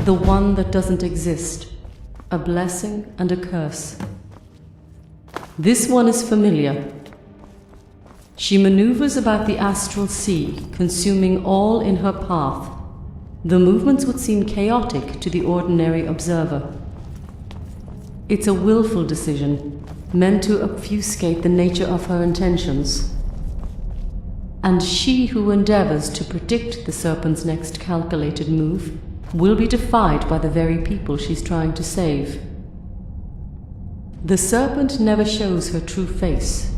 The one that doesn't exist. A blessing and a curse. This one is familiar. She maneuvers about the astral sea, consuming all in her path. The movements would seem chaotic to the ordinary observer. It's a willful decision, meant to obfuscate the nature of her intentions. And she who endeavors to predict the Serpent's next calculated move will be defied by the very people she's trying to save. The Serpent never shows her true face.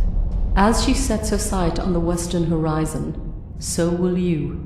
As she sets her sight on the western horizon, so will you.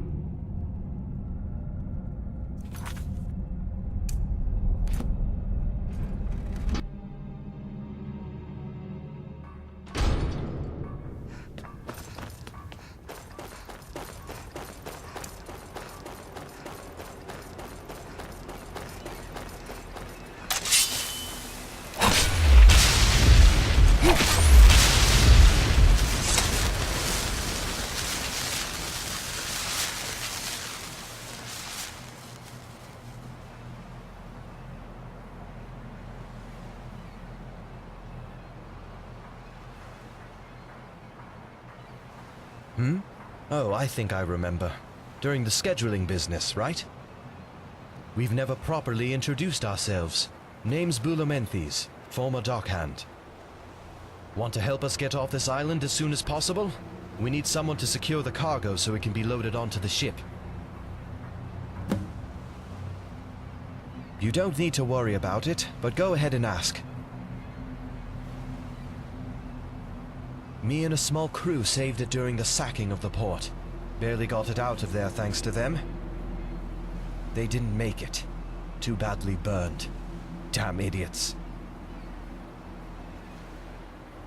Oh, I think I remember. During the scheduling business, right? We've never properly introduced ourselves. Name's Bulamenthes, former dockhand. Want to help us get off this island as soon as possible? We need someone to secure the cargo so it can be loaded onto the ship. You don't need to worry about it, but go ahead and ask. Me and a small crew saved it during the sacking of the port. Barely got it out of there thanks to them. They didn't make it. Too badly burned. Damn idiots.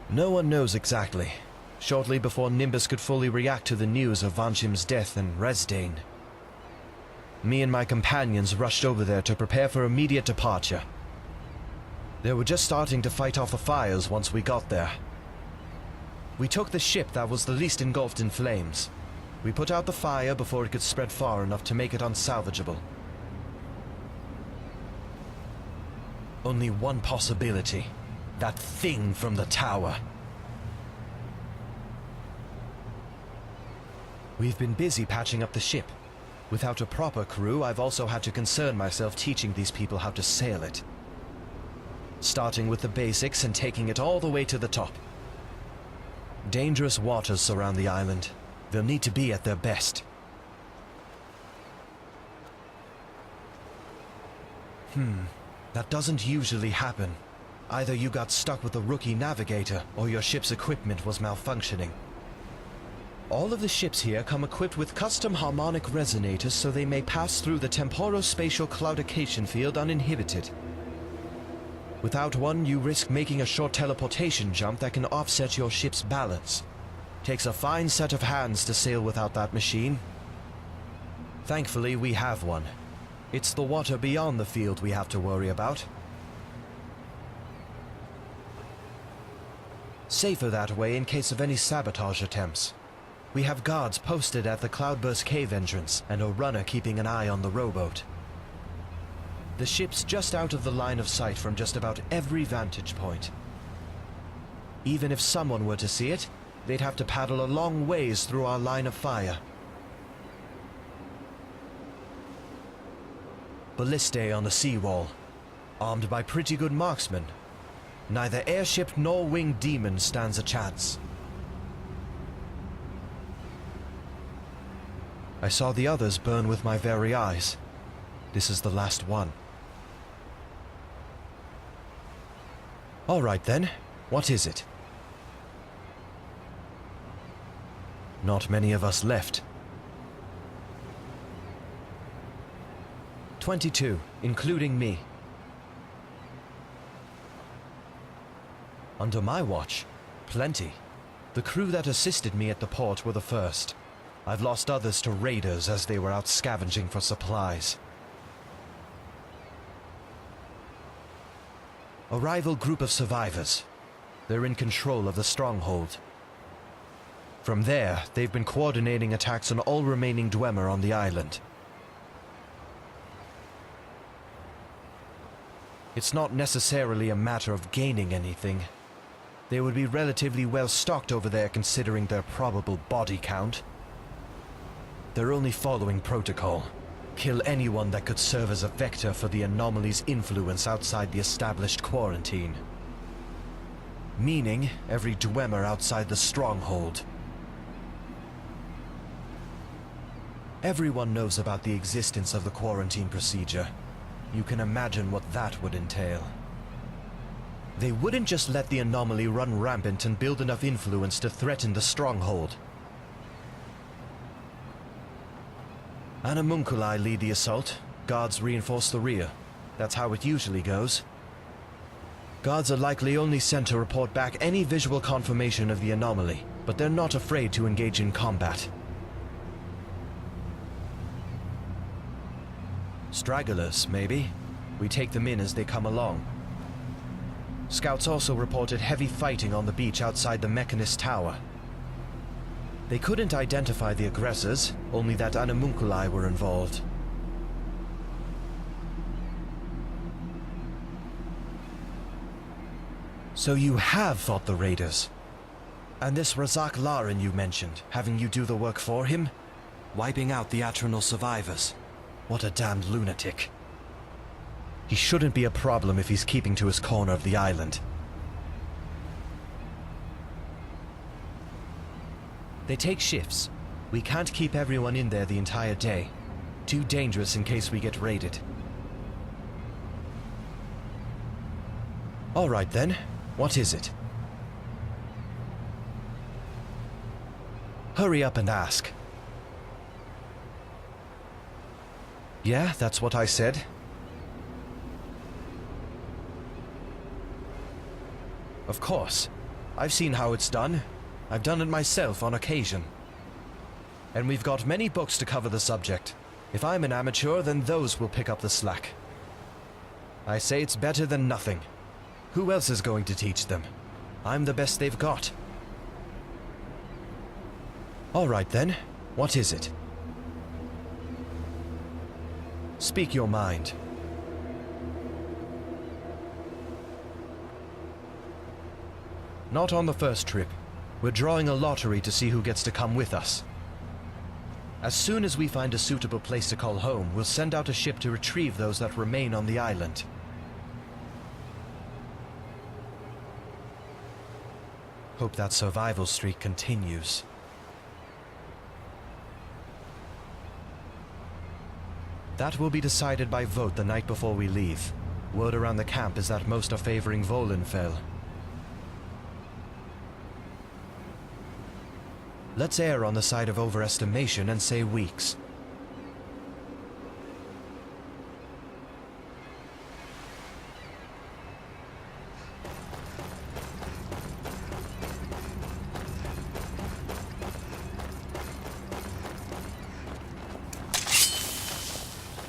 No one knows exactly. Shortly before Nimbus could fully react to the news of Vanshim's death and Resdane, me and my companions rushed over there to prepare for immediate departure. They were just starting to fight off the fires once we got there. We took the ship that was the least engulfed in flames. We put out the fire before it could spread far enough to make it unsalvageable. Only one possibility. That thing from the tower. We've been busy patching up the ship. Without a proper crew, I've also had to concern myself teaching these people how to sail it. Starting with the basics and taking it all the way to the top. Dangerous waters surround the island. They'll need to be at their best. That doesn't usually happen. Either you got stuck with a rookie navigator, or your ship's equipment was malfunctioning. All of the ships here come equipped with custom harmonic resonators so they may pass through the temporospatial claudication field uninhibited. Without one, you risk making a short teleportation jump that can offset your ship's balance. Takes a fine set of hands to sail without that machine. Thankfully, we have one. It's the water beyond the field we have to worry about. Safer that way in case of any sabotage attempts. We have guards posted at the Cloudburst Cave entrance, and a runner keeping an eye on the rowboat. The ship's just out of the line of sight from just about every vantage point. Even if someone were to see it, they'd have to paddle a long ways through our line of fire. Ballistae on the seawall, armed by pretty good marksmen. Neither airship nor winged demon stands a chance. I saw the others burn with my very eyes. This is the last one. All right then, what is it? Not many of us left. 22, including me. Under my watch, plenty. The crew that assisted me at the port were the first. I've lost others to raiders as they were out scavenging for supplies. A rival group of survivors. They're in control of the stronghold. From there, they've been coordinating attacks on all remaining Dwemer on the island. It's not necessarily a matter of gaining anything. They would be relatively well stocked over there considering their probable body count. They're only following protocol. Kill anyone that could serve as a vector for the anomaly's influence outside the established quarantine. Meaning, every Dwemer outside the stronghold. Everyone knows about the existence of the quarantine procedure. You can imagine what that would entail. They wouldn't just let the anomaly run rampant and build enough influence to threaten the stronghold. Homunculi lead the assault, guards reinforce the rear. That's how it usually goes. Guards are likely only sent to report back any visual confirmation of the anomaly, but they're not afraid to engage in combat. Stragglers, maybe. We take them in as they come along. Scouts also reported heavy fighting on the beach outside the Mechanist Tower. They couldn't identify the aggressors, only that Homunculi were involved. So you have fought the raiders? And this Razak Laren you mentioned, having you do the work for him? Wiping out the Atronal survivors. What a damned lunatic. He shouldn't be a problem if he's keeping to his corner of the island. They take shifts. We can't keep everyone in there the entire day. Too dangerous in case we get raided. All right then. What is it? Hurry up and ask. Yeah, that's what I said. Of course. I've seen how it's done. I've done it myself on occasion. And we've got many books to cover the subject. If I'm an amateur, then those will pick up the slack. I say it's better than nothing. Who else is going to teach them? I'm the best they've got. All right then. What is it? Speak your mind. Not on the first trip. We're drawing a lottery to see who gets to come with us. As soon as we find a suitable place to call home, we'll send out a ship to retrieve those that remain on the island. Hope that survival streak continues. That will be decided by vote the night before we leave. Word around the camp is that most are favoring Volenfell. Let's err on the side of overestimation and say weeks.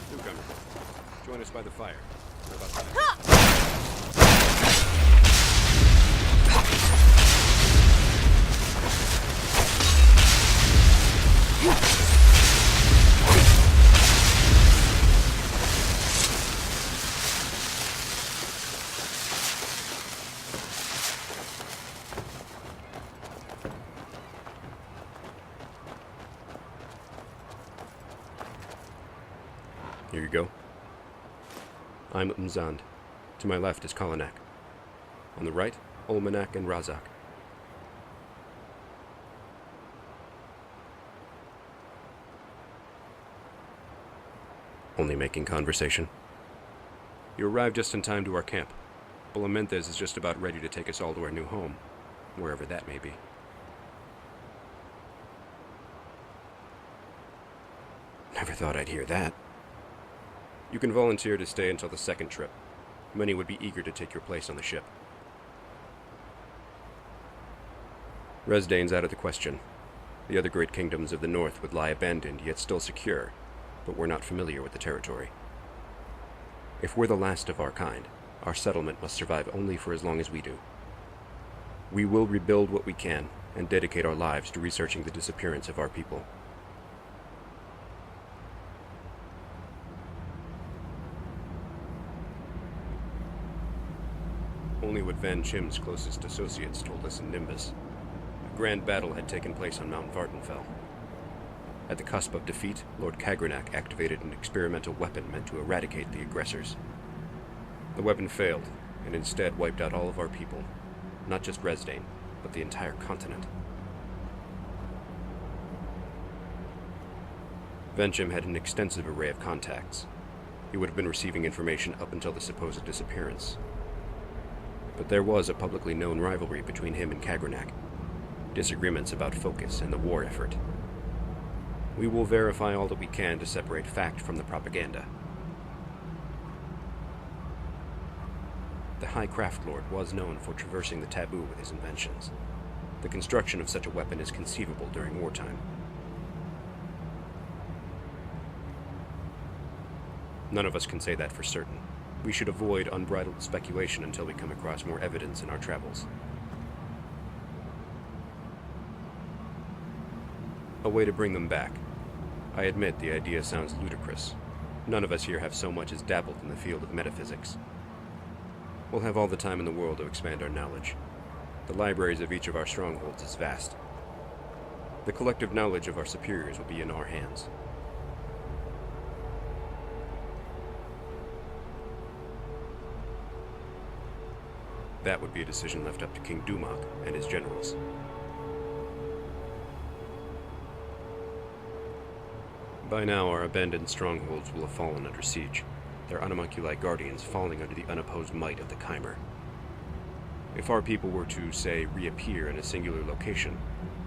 Newcomer, join us by the fire. We're about to Here you go. I'm Mzand. To my left is Kalanak. On the right, Olmanak and Razak. Only making conversation. You arrived just in time to our camp. Bolamenthes is just about ready to take us all to our new home, wherever that may be. Never thought I'd hear that. You can volunteer to stay until the second trip. Many would be eager to take your place on the ship. Resdane's out of the question. The other great kingdoms of the north would lie abandoned, yet still secure, but we're not familiar with the territory. If we're the last of our kind, our settlement must survive only for as long as we do. We will rebuild what we can, and dedicate our lives to researching the disappearance of our people. of Van Chim's closest associates told us in Nimbus, a grand battle had taken place on Mount Vardenfell. At the cusp of defeat, Lord Kagrenak activated an experimental weapon meant to eradicate the aggressors. The weapon failed, and instead wiped out all of our people, not just Resdane, but the entire continent. Venchim had an extensive array of contacts. He would have been receiving information up until the supposed disappearance. But there was a publicly known rivalry between him and Kagrenak, disagreements about focus and the war effort. We will verify all that we can to separate fact from the propaganda. The High Craft Lord was known for traversing the taboo with his inventions. The construction of such a weapon is conceivable during wartime. None of us can say that for certain. We should avoid unbridled speculation until we come across more evidence in our travels. A way to bring them back. I admit the idea sounds ludicrous. None of us here have so much as dabbled in the field of metaphysics. We'll have all the time in the world to expand our knowledge. The libraries of each of our strongholds is vast. The collective knowledge of our superiors will be in our hands. That would be a decision left up to King Dumak and his generals. By now, our abandoned strongholds will have fallen under siege, their Animalculi guardians falling under the unopposed might of the Chimer. If our people were to, say, reappear in a singular location,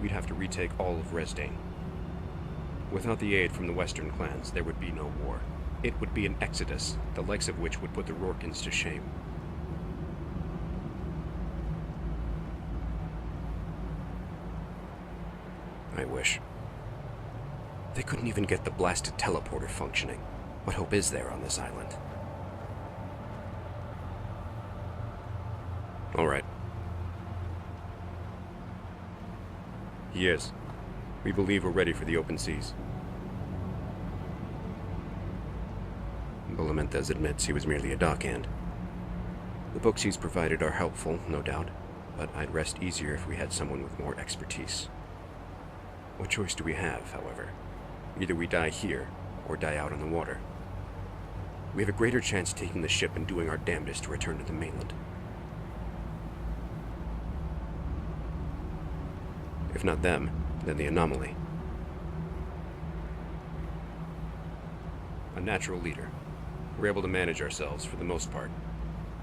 we'd have to retake all of Resdane. Without the aid from the Western clans, there would be no war. It would be an exodus, the likes of which would put the Rorkins to shame. I wish. They couldn't even get the blasted teleporter functioning. What hope is there on this island? All right. He is. We believe we're ready for the open seas. Bolamenthes admits he was merely a dockhand. The books he's provided are helpful, no doubt, but I'd rest easier if we had someone with more expertise. What choice do we have, however? Either we die here, or die out on the water. We have a greater chance taking the ship and doing our damnedest to return to the mainland. If not them, then the anomaly. A natural leader. We're able to manage ourselves for the most part,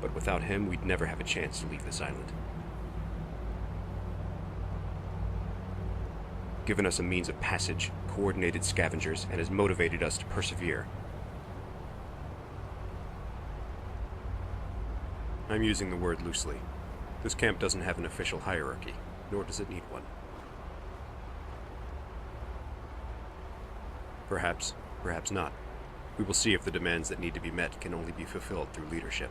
but without him, we'd never have a chance to leave this island. Given us a means of passage, coordinated scavengers, and has motivated us to persevere. I'm using the word loosely. This camp doesn't have an official hierarchy, nor does it need one. Perhaps, perhaps not. We will see if the demands that need to be met can only be fulfilled through leadership.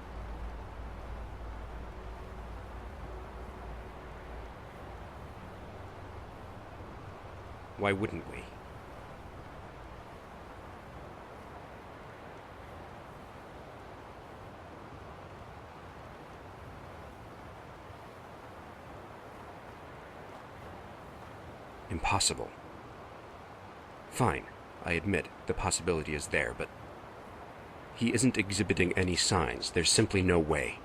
Why wouldn't we? Impossible. Fine, I admit the possibility is there, but he isn't exhibiting any signs. There's simply no way.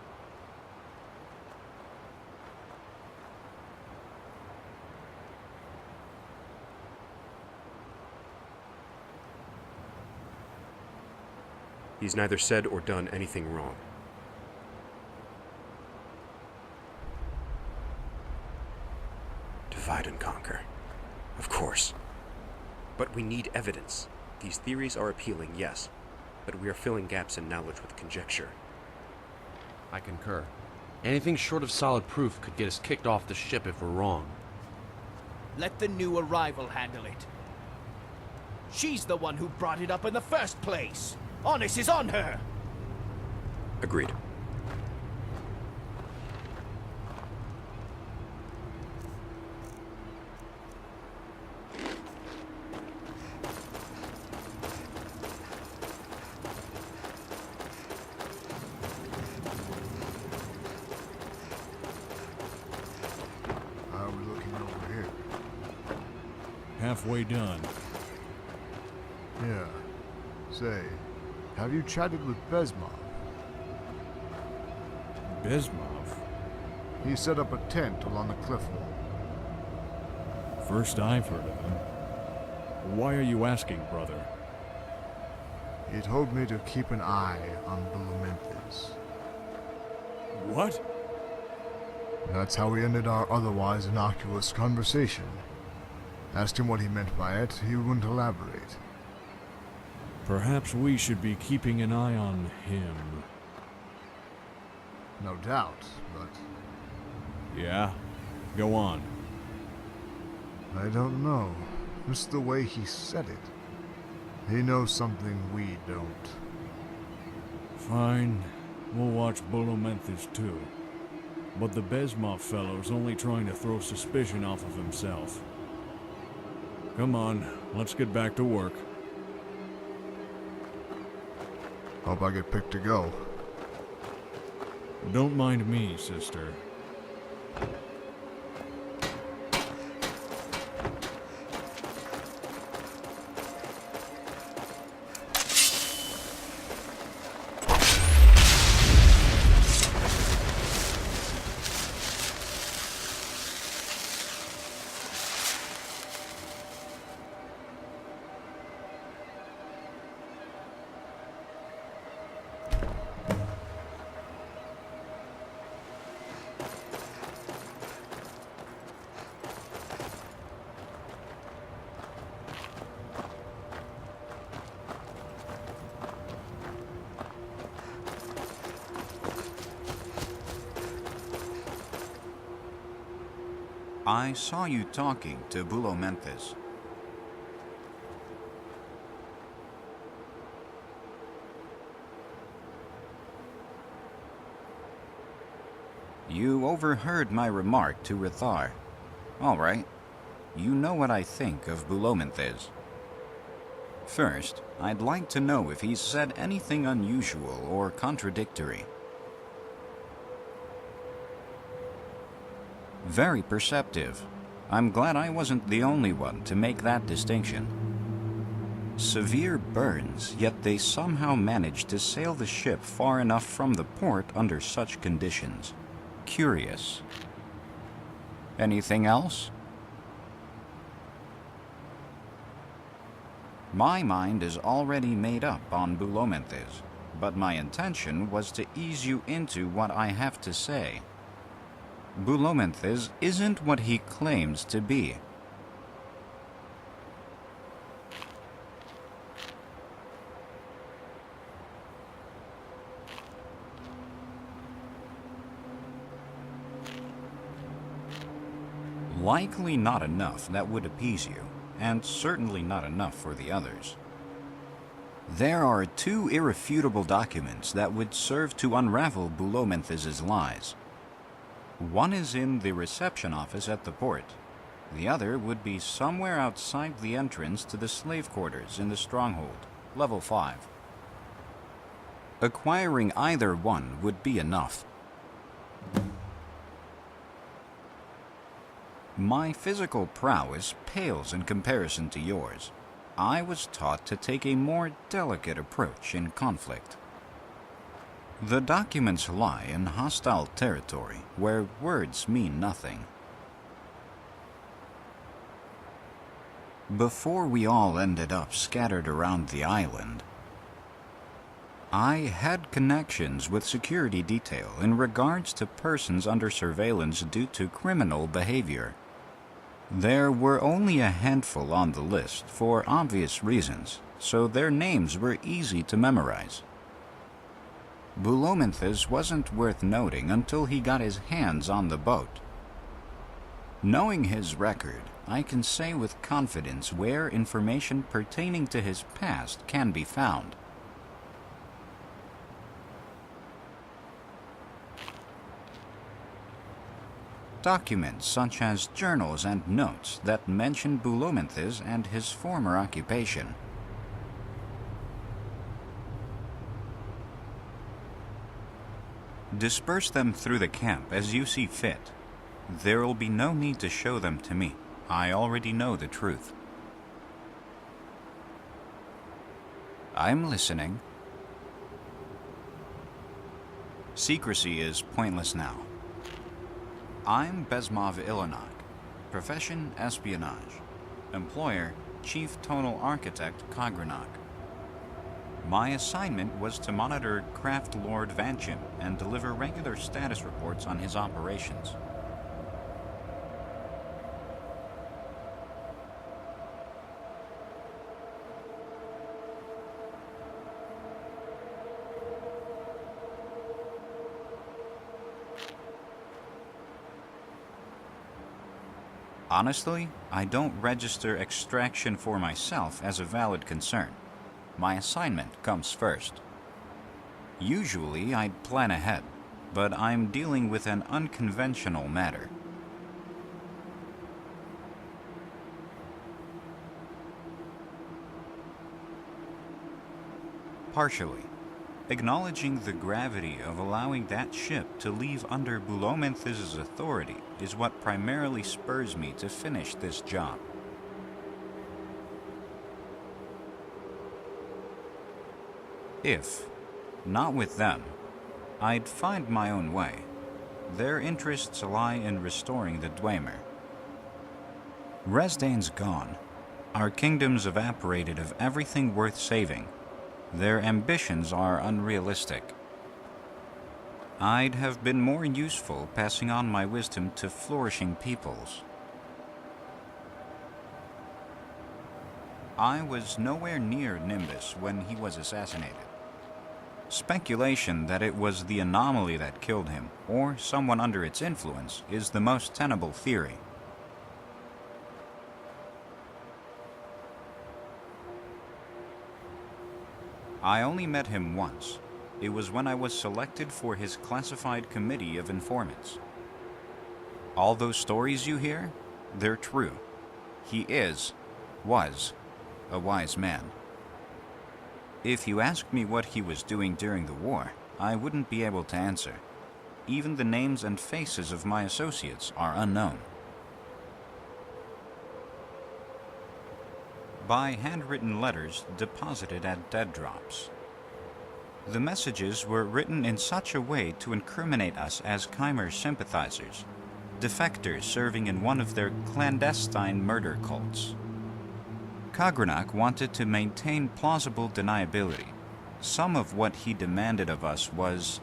He's neither said or done anything wrong. Divide and conquer. Of course. But we need evidence. These theories are appealing, yes, but we are filling gaps in knowledge with conjecture. I concur. Anything short of solid proof could get us kicked off the ship if we're wrong. Let the new arrival handle it. She's the one who brought it up in the first place. Onus is on her! Agreed. halfway done. Yeah. Say, have you chatted with Besmov? Besmov? He set up a tent along the cliff wall. First I've heard of him. Why are you asking, brother? He told me to keep an eye on Bulumenthis. What? That's how we ended our otherwise innocuous conversation. Asked him what he meant by it, he wouldn't elaborate. Perhaps we should be keeping an eye on him. No doubt, but Yeah? Go on. I don't know. Just the way he said it. He knows something we don't. Fine. We'll watch Bulumenthis too. But the Besmov fellow's only trying to throw suspicion off of himself. Come on, let's get back to work. Hope I get picked to go. Don't mind me, sister. I saw you talking to Bulumenthis. You overheard my remark to Rithar. All right. You know what I think of Bulumenthis. First, I'd like to know if he's said anything unusual or contradictory. Very perceptive. I'm glad I wasn't the only one to make that distinction. Severe burns, yet they somehow managed to sail the ship far enough from the port under such conditions. Curious. Anything else? My mind is already made up on Bulumenthis, but my intention was to ease you into what I have to say. Bulumenthis isn't what he claims to be. Likely not enough that would appease you, and certainly not enough for the others. There are two irrefutable documents that would serve to unravel Bulumenthis' lies. One is in the reception office at the port. The other would be somewhere outside the entrance to the slave quarters in the stronghold, level 5. Acquiring either one would be enough. My physical prowess pales in comparison to yours. I was taught to take a more delicate approach in conflict. The documents lie in hostile territory, where words mean nothing. Before we all ended up scattered around the island, I had connections with security detail in regards to persons under surveillance due to criminal behavior. There were only a handful on the list for obvious reasons, so their names were easy to memorize. Bulumenthis wasn't worth noting until he got his hands on the boat. Knowing his record, I can say with confidence where information pertaining to his past can be found. Documents such as journals and notes that mention Bulumenthis and his former occupation. Disperse them through the camp as you see fit. There will be no need to show them to me. I already know the truth. I'm listening. Secrecy is pointless now. I'm Besmov Ilonak. Profession, espionage. Employer, Chief Tonal Architect Kagranok. My assignment was to monitor Craft Lord Vanchim and deliver regular status reports on his operations. Honestly, I don't register extraction for myself as a valid concern. My assignment comes first. Usually, I'd plan ahead, but I'm dealing with an unconventional matter. Partially. Acknowledging the gravity of allowing that ship to leave under Bulomenthis' authority is what primarily spurs me to finish this job. If, not with them, I'd find my own way. Their interests lie in restoring the Dwemer. Resdane's gone. Our kingdoms evaporated of everything worth saving. Their ambitions are unrealistic. I'd have been more useful passing on my wisdom to flourishing peoples. I was nowhere near Nimbus when he was assassinated. Speculation that it was the anomaly that killed him, or someone under its influence, is the most tenable theory. I only met him once. It was when I was selected for his classified committee of informants. All those stories you hear, they're true. He was, a wise man. If you asked me what he was doing during the war, I wouldn't be able to answer. Even the names and faces of my associates are unknown. By handwritten letters deposited at dead drops. The messages were written in such a way to incriminate us as Chimer sympathizers, defectors serving in one of their clandestine murder cults. Kagranok wanted to maintain plausible deniability. Some of what he demanded of us was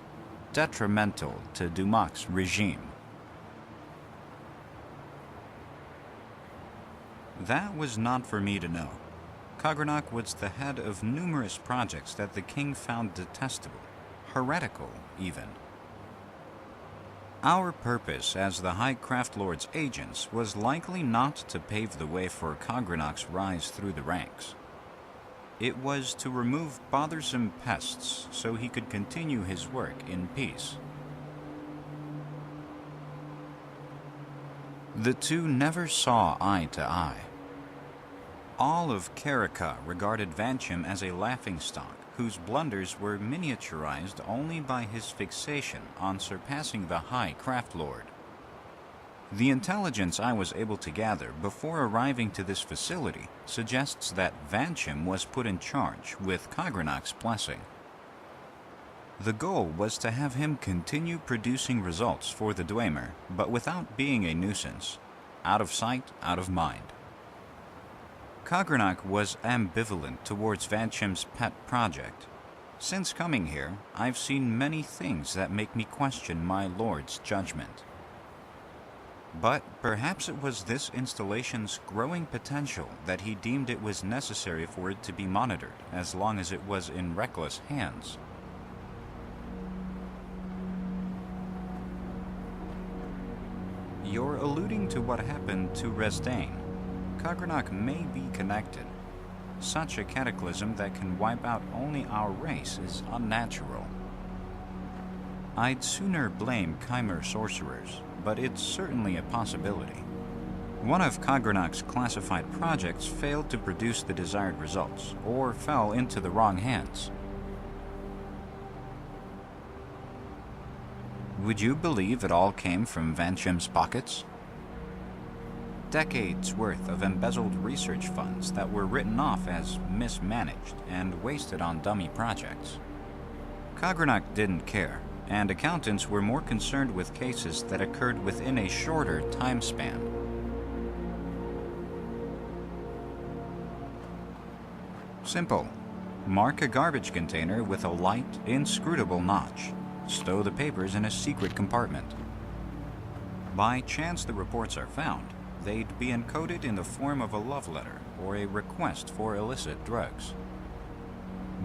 detrimental to Dumac's regime. That was not for me to know. Kagranok was the head of numerous projects that the king found detestable, heretical even. Our purpose as the High Craft Lord's agents was likely not to pave the way for Kagranok's rise through the ranks. It was to remove bothersome pests so he could continue his work in peace. The two never saw eye to eye. All of Karaka regarded Vanchim as a laughingstock whose blunders were miniaturized only by his fixation on surpassing the High Craft Lord. The intelligence I was able to gather before arriving to this facility suggests that Vanchim was put in charge with Kagranok's blessing. The goal was to have him continue producing results for the Dwemer, but without being a nuisance. Out of sight, out of mind. Kagranok was ambivalent towards Vanchim's pet project. Since coming here, I've seen many things that make me question my lord's judgment. But perhaps it was this installation's growing potential that he deemed it was necessary for it to be monitored as long as it was in reckless hands. You're alluding to what happened to Resdane. Kagranok may be connected. Such a cataclysm that can wipe out only our race is unnatural. I'd sooner blame Chimer sorcerers, but it's certainly a possibility. One of Kagranok's classified projects failed to produce the desired results, or fell into the wrong hands. Would you believe it all came from Vanchim's pockets? Decades worth of embezzled research funds that were written off as mismanaged and wasted on dummy projects. Kagranok didn't care, and accountants were more concerned with cases that occurred within a shorter time span. Simple. Mark a garbage container with a light, inscrutable notch. Stow the papers in a secret compartment. By chance the reports are found, they'd be encoded in the form of a love letter or a request for illicit drugs.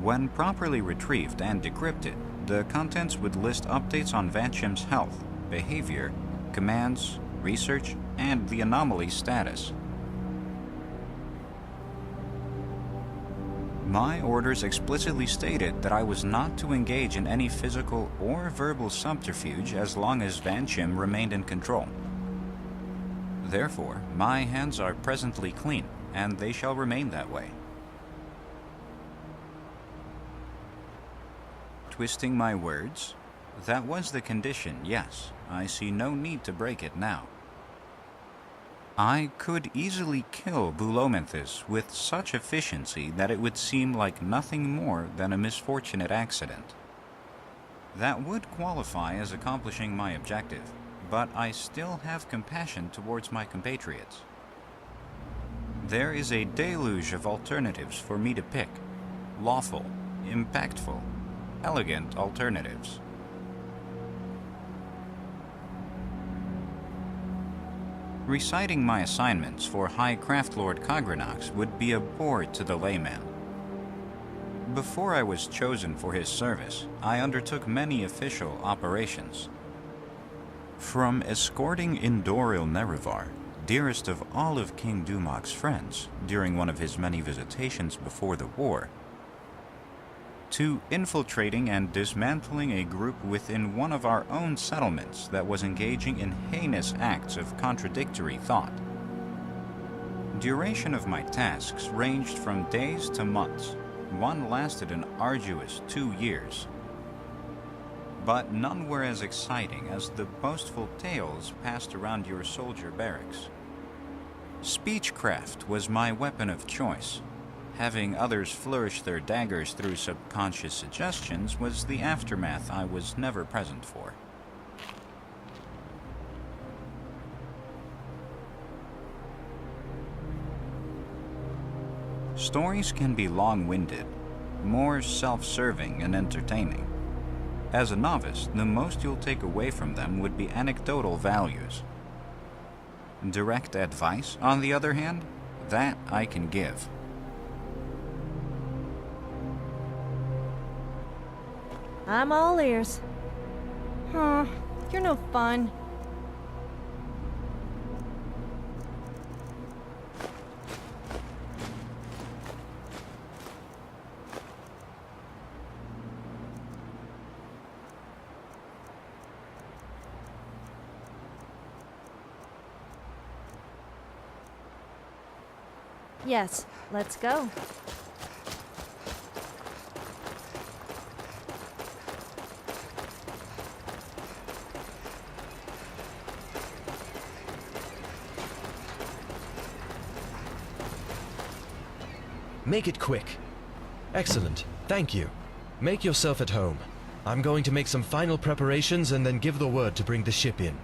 When properly retrieved and decrypted, the contents would list updates on Vanchim's health, behavior, commands, research, and the anomaly status. My orders explicitly stated that I was not to engage in any physical or verbal subterfuge as long as Vanchim remained in control. Therefore, my hands are presently clean, and they shall remain that way. Twisting my words? That was the condition, yes. I see no need to break it now. I could easily kill Bulomenthus with such efficiency that it would seem like nothing more than a misfortunate accident. That would qualify as accomplishing my objective, but I still have compassion towards my compatriots. There is a deluge of alternatives for me to pick. Lawful, impactful, elegant alternatives. Reciting my assignments for High Craftlord Kagranox would be a bore to the layman. Before I was chosen for his service, I undertook many official operations. From escorting Indoril Nerevar, dearest of all of King Dumok's friends, during one of his many visitations before the war, to infiltrating and dismantling a group within one of our own settlements that was engaging in heinous acts of contradictory thought. Duration of my tasks ranged from days to months. One lasted an arduous 2 years. But none were as exciting as the boastful tales passed around your soldier barracks. Speechcraft was my weapon of choice. Having others flourish their daggers through subconscious suggestions was the aftermath I was never present for. Stories can be long-winded, more self-serving and entertaining. As a novice, the most you'll take away from them would be anecdotal values. Direct advice, on the other hand, that I can give. I'm all ears. Huh, you're no fun. Yes, let's go. Make it quick. Excellent. Thank you. Make yourself at home. I'm going to make some final preparations and then give the word to bring the ship in.